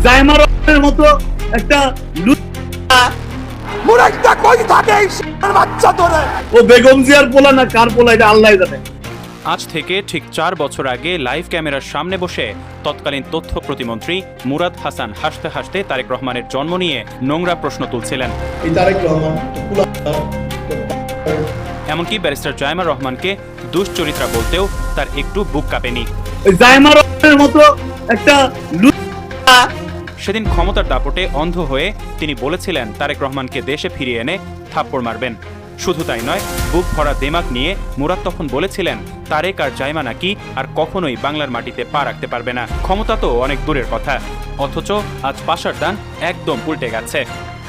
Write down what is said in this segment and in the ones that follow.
জাইমা রহমানের মতো একটা মুরাদটা কই থাকে এই শালার বাচ্চা ধরে? ও বেগম জিয়ার পোলা না কার পোলা এটা আল্লাহ জানে। আজ থেকে ঠিক 4 বছর আগে লাইভ ক্যামেরার সামনে বসে তৎকালীন তথ্য প্রতিমন্ত্রী মুরাদ হাসান হাসতে হাসতে তারেক রহমানের জন্ম নিয়ে নোংরা প্রশ্ন তুলছিলেন। এই তারেক রহমান এমনকি ব্যারিস্টার জাইমা রহমানকে দুশ্চরিত্রা বলতেও তার একটু বুক কাঁপেনি। ওই জাইমা রহমানের মতো একটা সেদিন ক্ষমতার দাপটে অন্ধ হয়ে তিনি বলেছিলেন তারেক রহমানকে দেশে ফিরিয়ে এনে থাপ্পড় মারবেন। শুধু তাই নয়, বুক ভরা দেমাগ নিয়ে মুরাদ তখন বলেছিলেন তারেক আর জাইমা নাকি আর কখনোই বাংলার মাটিতে পা রাখতে পারবে না। ক্ষমতা তো অনেক দূরের কথা, অথচ আজ পাশার দান একদম উল্টে গেছে।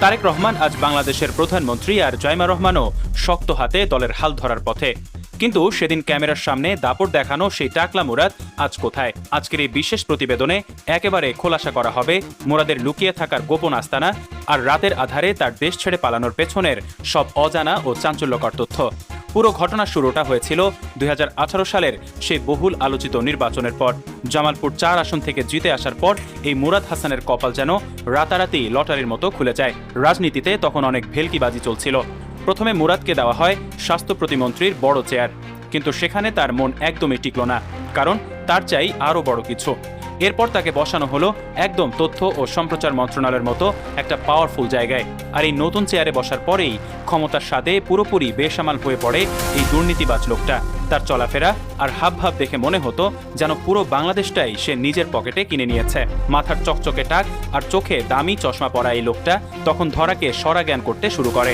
তারেক রহমান আজ বাংলাদেশের প্রধানমন্ত্রী আর জাইমা রহমানও শক্ত হাতে দলের হাল ধরার পথে। কিন্তু সেদিন ক্যামেরার সামনে দাপট দেখানো সেই টাকলা মুরাদ আজ কোথায়? আজকের এই বিশেষ প্রতিবেদনে একেবারে খোলাসা করা হবে মুরাদের লুকিয়ে থাকার গোপন আস্তানা আর রাতের আধারে তার দেশ ছেড়ে পালানোর পেছনের সব অজানা ও চাঞ্চল্যকর তথ্য। পুরো ঘটনার শুরুটা হয়েছিল 2018 সালের সেই বহুল আলোচিত নির্বাচনের পর। জামালপুর 4 আসন থেকে জিতে আসার পর এই মুরাদ হাসানের কপাল যেন রাতারাতি লটারির মতো খুলে যায়। রাজনীতিতে তখন অনেক ভেলকিবাজি চলছিল। প্রথমে মুরাদকে দেওয়া হয় স্বাস্থ্য প্রতিমন্ত্রীর বড় চেয়ার, কিন্তু সেখানে তার মন একদমই টিকল না, কারণ তার চাই আরও বড় কিছু। এরপর তাকে বসানো হলো একদম তথ্য ও সম্প্রচার মন্ত্রণালয়ের মতো একটা পাওয়ারফুল জায়গায়। আর এই নতুন চেয়ারে বসার পরেই ক্ষমতার স্বাদে পুরোপুরি বেসামাল হয়ে পড়ে এই দুর্নীতিবাজ লোকটা। তার চলাফেরা আর হাবভাব দেখে মনে হতো যেন পুরো বাংলাদেশটাই সে নিজের পকেটে কিনে নিয়েছে। মাথার চকচকে টাক আর চোখে দামি চশমা পরা এই লোকটা তখন ধরাকে সরা জ্ঞান করতে শুরু করে।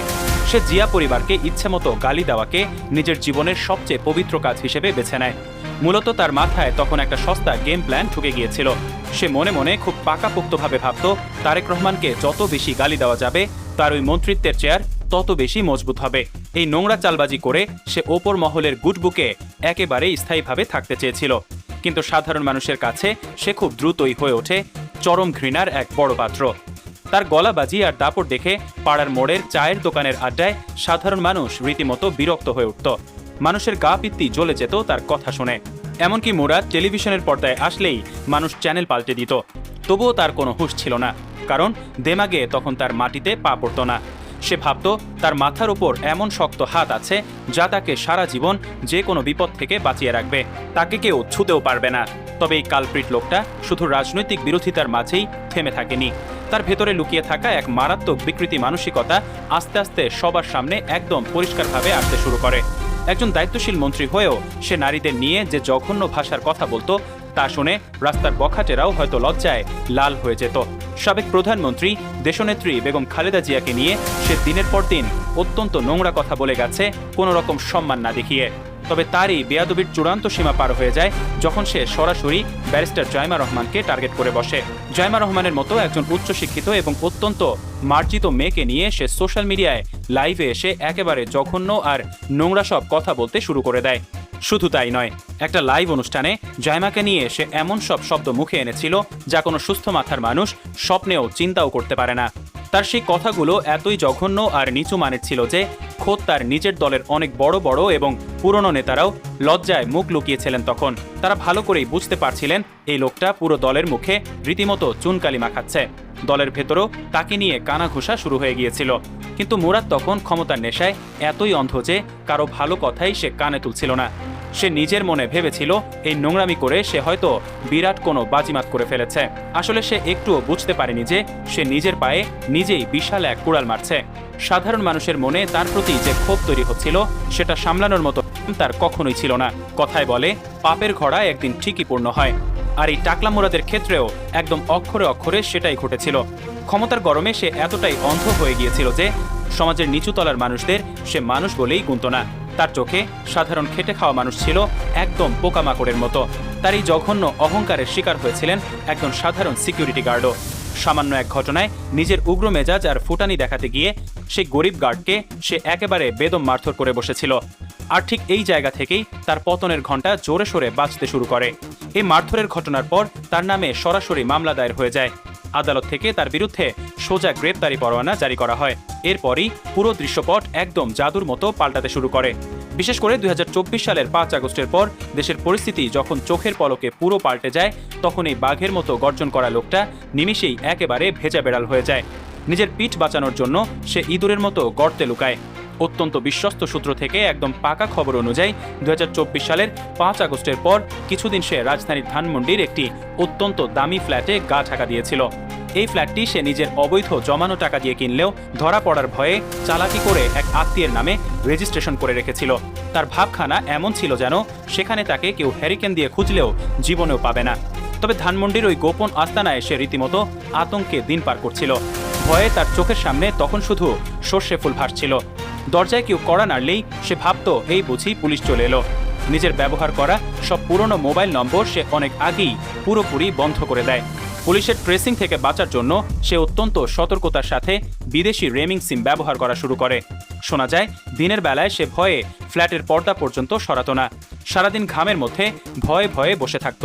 সে জিয়া পরিবারকে ইচ্ছেমতো গালি দেওয়াকে নিজের জীবনের সবচেয়ে পবিত্র কাজ হিসেবে বেছে নেয়। মূলত তার মাথায় তখন একটা সস্তা গেম প্ল্যান ঢুকে গিয়েছিল। সে মনে মনে খুব পাকাপোক্তভাবে ভাবত তারেক রহমানকে যত বেশি গালি দেওয়া যাবে তার ওই মন্ত্রিত্বের চেয়ার তত বেশি মজবুত হবে। এই নোংরা চালবাজি করে সে ওপর মহলের গুটবুকে একেবারে স্থায়ীভাবে থাকতে চেয়েছিল। কিন্তু সাধারণ মানুষের কাছে সে খুব দ্রুতই হয়ে ওঠে চরম ঘৃণার এক বড় পাত্র। তার গলাবাজি আর দাপট দেখে পাড়ার মোড়ের চায়ের দোকানের আড্ডায় সাধারণ মানুষ রীতিমতো বিরক্ত হয়ে উঠত। মানুষের গা পিত্তি জ্বলে যেত তার কথা শুনে। এমনকি মুরাদ টেলিভিশনের পর্দায় আসলেই মানুষ চ্যানেল পাল্টে দিত। তবুও তার কোনো হুঁশ ছিল না, কারণ দেমাগে তখন তার মাটিতে পা পড়ত না। সে ভাবত তার মাথার উপর এমন শক্ত হাত আছে যা তাকে সারা জীবন যে কোনো বিপদ থেকে বাঁচিয়ে রাখবে, তাকে কেউ ছুঁতেও পারবে না। তবে এই কালপ্রিট লোকটা শুধু রাজনৈতিক বিরোধিতার মাঝেই থেমে থাকেনি। তার ভেতরে লুকিয়ে থাকা এক মারাত্মক বিকৃতি মানসিকতা আস্তে আস্তে সবার সামনে একদম পরিষ্কারভাবে আসতে শুরু করে। একজন দায়িত্বশীল মন্ত্রী হয়েও সে নারীদের নিয়ে যে জঘন্য ভাষার কথা বলতো তা শুনে রাস্তার বখাটেরাও হয়তো লজ্জায় লাল হয়ে যেত। সাবেক প্রধানমন্ত্রী দেশনেত্রী বেগম খালেদা জিয়াকে নিয়ে সে দিনের পর দিন অত্যন্ত নোংরা কথা বলে গেছে কোনো রকম সম্মান না দেখিয়ে। তবে তারই বেয়াদবির চূড়ান্ত সীমা পার হয়ে যায় যখন সে সরাসরি ব্যারিস্টার জাইমা রহমানকে টার্গেট করে বসে। জাইমা রহমানের মতো একজন উচ্চশিক্ষিত এবং অত্যন্ত মার্জিত মেয়েকে নিয়ে সে সোশ্যাল মিডিয়ায় লাইভে এসে একেবারে জঘন্য আর নোংরা সব কথা বলতে শুরু করে দেয়। শুধু তাই নয়, একটা লাইভ অনুষ্ঠানে জাইমাকে নিয়ে সে এমন সব শব্দ মুখে এনেছিল যা কোনো সুস্থ মাথার মানুষ স্বপ্নেও চিন্তাও করতে পারে না। তার সেই কথাগুলো এতই জঘন্য আর নিচু মানের ছিল যে খোদ তার নিজের দলের অনেক বড় বড় এবং পুরনো নেতারাও লজ্জায় মুখ লুকিয়েছিলেন। তখন তারা ভালো করেই বুঝতে পারছিলেন এই লোকটা পুরো দলের মুখে রীতিমতো চুনকালি মাখাচ্ছে। দলের ভেতরও তাকে নিয়ে কানাঘুষা শুরু হয়ে গিয়েছিল। কিন্তু মুরাদ তখন ক্ষমতার নেশায় এতই অন্ধ যে কারো ভালো কথাই সে কানে তুলছিল না। সে নিজের মনে ভেবেছিল এই নোংরামি করে সে হয়তো বিরাট কোনো বাজিমাত করে ফেলেছে। আসলে সে একটুও বুঝতে পারেনি যে সে নিজের পায়ে নিজেই বিশাল এক কুড়াল মারছে। সাধারণ মানুষের মনে তার প্রতি যে ক্ষোভ তৈরি হচ্ছিল সেটা সামলানোর মতো তার কখনোই ছিল না। কথায় বলে পাপের ঘোড়া একদিন ঠিকই পূর্ণ হয়। আর এই টাকলা মুরাদের ক্ষেত্রেও একদম অক্ষরে অক্ষরে সেটাই ঘটেছিল। ক্ষমতার গরমে সে এতটাই অন্ধ হয়ে গিয়েছিল যে সমাজের নিচু তলার মানুষদের সে মানুষ বলেই গুনত না। তার চোখে সাধারণ খেটে খাওয়া মানুষ ছিল একদম পোকামাকড়ের মতো। তার এই জঘন্য অহংকারের শিকার হয়েছিলেন একজন সাধারণ সিকিউরিটি গার্ডও। সামান্য এক ঘটনায় নিজের উগ্র মেজাজ আর ফুটানি দেখাতে গিয়ে সেই গরিব গার্ডকে সে একেবারে বেদম মারধর করে বসেছিল। আর ঠিক এই জায়গা থেকেই তার পতনের ঘণ্টা জোরে সোরে বাজতে শুরু করে। এই মারধরের ঘটনার পর তার নামে সরাসরি মামলা দায়ের হয়ে যায়। আদালত থেকে তার বিরুদ্ধে সোজা গ্রেপ্তারি পরোয়ানা জারি করা হয়। এরপরই পুরো দৃশ্যপট একদম জাদুর মতো পাল্টাতে শুরু করে। বিশেষ করে 2024 সালের 5 আগস্টের পর দেশের পরিস্থিতি যখন চোখের পলকে পুরো পাল্টে যায়, তখন এই বাঘের মতো গর্জন করা লোকটা নিমিষেই একেবারে ভেজা বেড়াল হয়ে যায়। নিজের পিঠ বাঁচানোর জন্য সে ইঁদুরের মতো গর্তে লুকায়। অত্যন্ত বিশ্বস্ত সূত্র থেকে একদম পাকা খবর অনুযায়ী 2024 সালের 5 আগস্টের পর কিছুদিন সে রাজধানীর ধানমন্ডির একটি অত্যন্ত দামি ফ্ল্যাটে গা ঢাকা দিয়েছিল। এই ফ্ল্যাটটি সে নিজের অবৈধ জমানো টাকা দিয়ে কিনলেও ধরা পড়ার ভয়ে চালাকি করে এক আত্মীয়ের নামে রেজিস্ট্রেশন করে রেখেছিল। তার ভাবখানা এমন ছিল যেন সেখানে তাকে কেউ হ্যারিকেন দিয়ে খুঁজলেও জীবনেও পাবে না। তবে ধানমন্ডির ওই গোপন আস্তানায় সে রীতিমতো আতঙ্কে দিন পার করছিল। ভয়ে তার চোখের সামনে তখন শুধু সর্ষে ফুল ভাসছিল। দরজায় কেউ কড়া নাড়লেই সে ভাবত এই বুঝি পুলিশ চলে এলো। নিজের ব্যবহার করা সব পুরনো মোবাইল নম্বর সে অনেক আগেই পুরোপুরি বন্ধ করে দেয়। পুলিশের ট্রেসিং থেকে বাঁচার জন্য সে অত্যন্ত সতর্কতার সাথে বিদেশি রেমিং সিম ব্যবহার করা শুরু করে। শোনা যায় দিনের বেলায় সে ভয়ে ফ্ল্যাটের পর্দা পর্যন্ত সরাতো না। সারাদিন ঘামের মধ্যে ভয়ে ভয়ে বসে থাকত।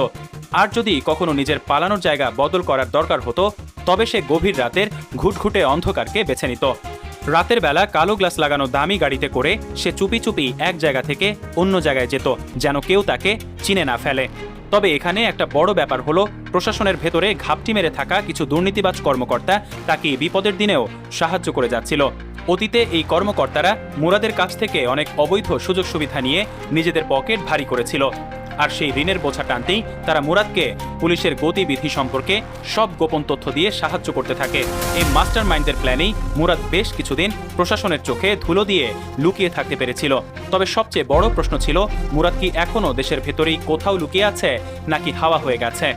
আর যদি কখনো নিজের পালানোর জায়গা বদল করার দরকার হতো, তবে সে গভীর রাতের ঘুটঘুটে অন্ধকারকে বেছে নিত। রাতের বেলা কালো গ্লাস লাগানো দামি গাড়িতে করে সে চুপি চুপি এক জায়গা থেকে অন্য জায়গায় যেত, যেন কেউ তাকে চিনে না ফেলে। তবে এখানে একটা বড় ব্যাপার হলো, প্রশাসনের ভেতরে ঘাপটি মেরে থাকা কিছু দুর্নীতিবাজ কর্মকর্তা তাকে বিপদের দিনেও সাহায্য করে যাচ্ছিল। অতীতে এই কর্মকর্তারা মুরাদের কাছ থেকে অনেক অবৈধ সুযোগ সুবিধা নিয়ে নিজেদের পকেট ভারী করেছিল। আর সেই ঋণের বোঝা টানতেই তারা মুরাদকে পুলিশের গতিবিধি সম্পর্কে সব গোপন তথ্য দিয়ে সাহায্য করতে থাকে। এই মাস্টার মাইন্ডের প্ল্যানেই মুরাদ বেশ কিছুদিন প্রশাসনের চোখে ধুলো দিয়ে লুকিয়ে থাকতে পেরেছিল। তবে সবচেয়ে বড় প্রশ্ন ছিল, মুরাদ কি এখনও দেশের ভেতরেই কোথাও লুকিয়ে আছে, নাকি হাওয়া হয়ে গেছে?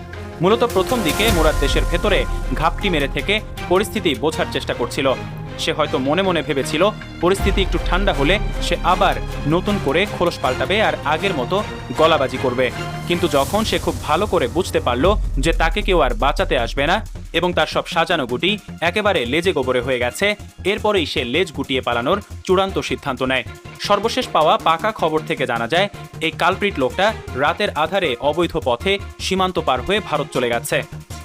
মূলত প্রথম দিকে মুরাদ দেশের ভেতরে ঘাপটি মেরে থেকে পরিস্থিতি বোঝার চেষ্টা করছিল। সে হয়তো মনে মনে ভেবেছিল পরিস্থিতি একটু ঠান্ডা হলে সে আবার নতুন করে খোলস পাল্টাবে আর আগের মতো গলাবাজি করবে। কিন্তু যখন সে খুব ভালো করে বুঝতে পারল যে তাকে কেউ আর বাঁচাতে আসবে না এবং তার সব সাজানো গুটি একেবারে লেজে গোবরে হয়ে গেছে, এরপরেই সে লেজ গুটিয়ে পালানোর চূড়ান্ত সিদ্ধান্ত নেয়। সর্বশেষ পাওয়া পাকা খবর থেকে জানা যায়, এই কালপ্রিট লোকটা রাতের আধারে অবৈধ পথে সীমান্ত পার হয়ে ভারত চলে গেছে।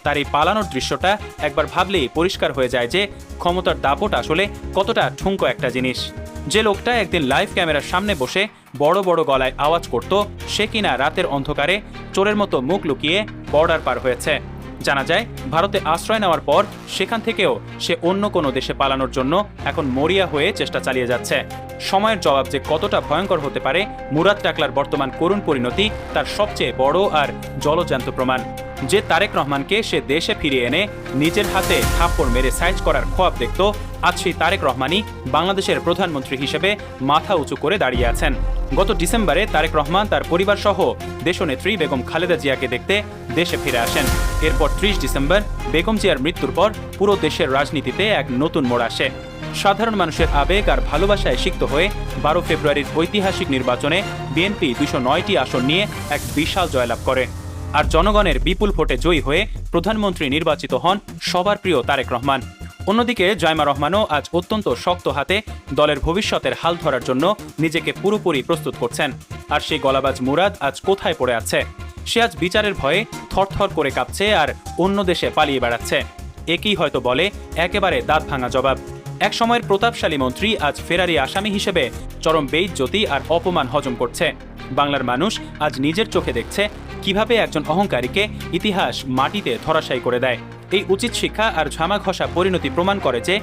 তার এই পালানোর দৃশ্যটা একবার ভাবলেই পরিষ্কার হয়ে যায় যে ক্ষমতার দাপট আসলে কতটা ঠুনকো একটা জিনিস। যে লোকটা একদিন লাইভ ক্যামেরার সামনে বসে বড় বড় গলায় আওয়াজ করত, সে কিনা রাতের অন্ধকারে চোরের মতো মুখ লুকিয়ে বর্ডার পার হয়েছে। জানা যায় ভারতে আশ্রয় নেওয়ার পর সেখান থেকেও সে অন্য কোনো দেশে পালানোর জন্য এখন মরিয়া হয়ে চেষ্টা চালিয়ে যাচ্ছে। সময়ের জবাব যে কতটা ভয়ঙ্কর হতে পারে, মুরাদ টাকলার বর্তমান করুণ পরিণতি তার সবচেয়ে বড় আর জলজ্যান্ত প্রমাণ। যে তারেক রহমানকে সে দেশে ফিরিয়ে এনে নিজের হাতে থাপ্পড় মেরে সাইজ করার খোয়াব দেখত, আজ সেই তারেক রহমানই বাংলাদেশের প্রধানমন্ত্রী হিসেবে মাথা উঁচু করে দাঁড়িয়ে আছেন। গত ডিসেম্বরে তারেক রহমান তার পরিবার সহ দেশনেত্রী বেগম খালেদা জিয়াকে দেখতে দেশে ফিরে আসেন। এরপর 30 ডিসেম্বর বেগম জিয়ার মৃত্যুর পর পুরো দেশের রাজনীতিতে এক নতুন মোড় আসে। সাধারণ মানুষের আবেগ আর ভালোবাসায় সিক্ত হয়ে 12 ফেব্রুয়ারির ঐতিহাসিক নির্বাচনে বিএনপি 209টি আসন নিয়ে এক বিশাল জয়লাভ করে। আর জনগণের বিপুল ভোটে জয়ী হয়ে প্রধানমন্ত্রী নির্বাচিত হন সবার প্রিয় তারেক রহমান। অন্যদিকে জাইমা রহমানও আজ অত্যন্ত শক্ত হাতে দলের ভবিষ্যতের হাল ধরার জন্য নিজেকে পুরোপুরি প্রস্তুত করছেন। আর সেই গলাবাজ মুরাদ আজ কোথায় পড়ে আছে? সে আজ বিচারের ভয়ে থরথর করে কাঁপছে আর অন্য দেশে পালিয়ে বেড়াচ্ছে। একই হয়তো বলে একেবারে দাঁত ভাঙা জবাব। এক সময়ের প্রতাপশালী মন্ত্রী আজ ফেরারি আসামি হিসেবে চরম বেইজ্জতি আর অপমান হজম করছে। বাংলার মানুষ আজ নিজের চোখে দেখছে কিভাবে একজন অহংকারীকে ইতিহাস মাটিতে ধরাশায়ী করে দেয়। এই উচিত শিক্ষা আর ঝামা ঘষা পরিণতি প্রমাণ করে যে